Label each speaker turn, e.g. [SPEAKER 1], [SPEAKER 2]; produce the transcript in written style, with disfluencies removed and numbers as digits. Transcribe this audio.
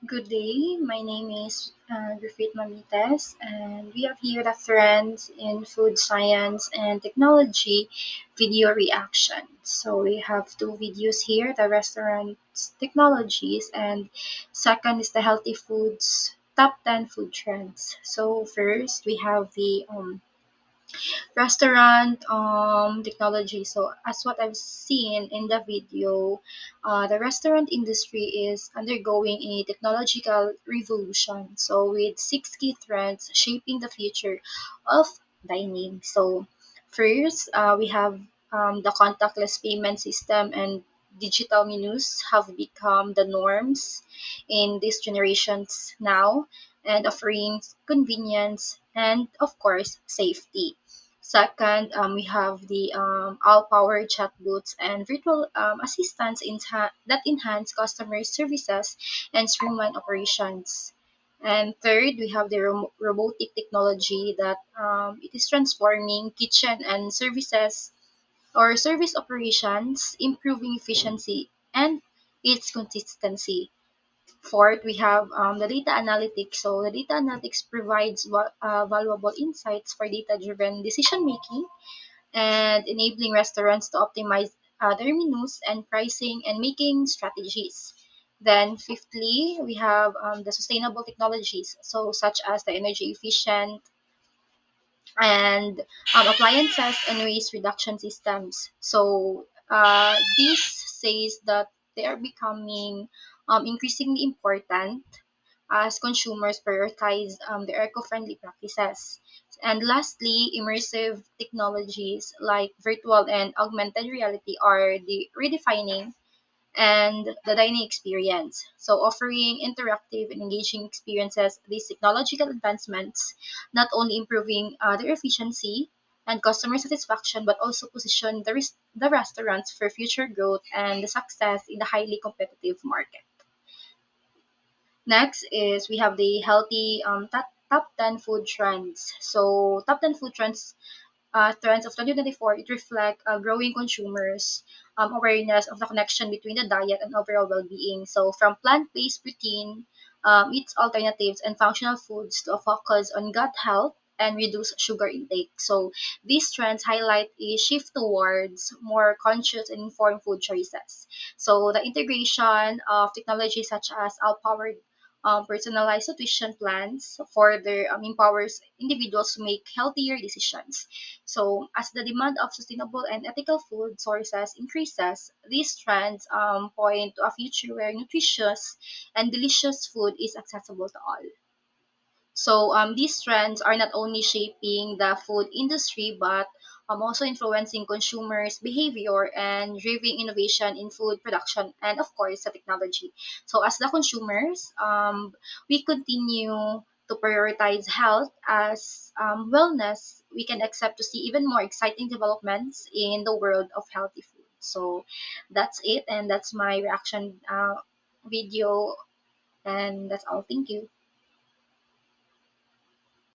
[SPEAKER 1] Good day. My name is Griffith Mamites, and we have here the trends in food science and technology video reaction. So we have two videos here: the restaurant technologies, and second is the healthy foods top 10 food trends. So first we have the restaurant technology. So as what I've seen in the video, the restaurant industry is undergoing a technological revolution. So with six key trends shaping the future of dining. So first, we have the contactless payment system and digital menus have become the norms in these generations now, and offering convenience and of course safety. Second, we have the all-powered chatbots and virtual assistants that enhance customer services and streamline operations. And third, we have the robotic technology that it is transforming kitchen and services or service operations, improving efficiency and its consistency. Fourth, we have the data analytics. So the data analytics provides valuable insights for data-driven decision making and enabling restaurants to optimize their menus and pricing and making strategies. Then, fifthly, we have the sustainable technologies, so such as the energy efficient and appliances and waste reduction systems. So, this says that they are becoming increasingly important as consumers prioritize their eco-friendly practices. And lastly, immersive technologies like virtual and augmented reality are redefining and the dining experience. So, offering interactive and engaging experiences, these technological advancements not only improving their efficiency and customer satisfaction, but also position the restaurants for future growth and the success in the highly competitive market. Next is we have the healthy top 10 food trends. So top 10 food trends of 2024, it reflect growing consumers awareness of the connection between the diet and overall well-being. So from plant-based protein, eats alternatives and functional foods to a focus on gut health and reduce sugar intake. So these trends highlight a shift towards more conscious and informed food choices. So the integration of technology such as all-powered personalized nutrition plans further empowers individuals to make healthier decisions. So, as the demand of sustainable and ethical food sources increases, these trends point to a future where nutritious and delicious food is accessible to all. So, these trends are not only shaping the food industry but also influencing consumers' behavior and driving innovation in food production and, of course, the technology. So, as the consumers, we continue to prioritize health as wellness. We can accept to see even more exciting developments in the world of healthy food. So, that's it, and that's my reaction video, and that's all. Thank you.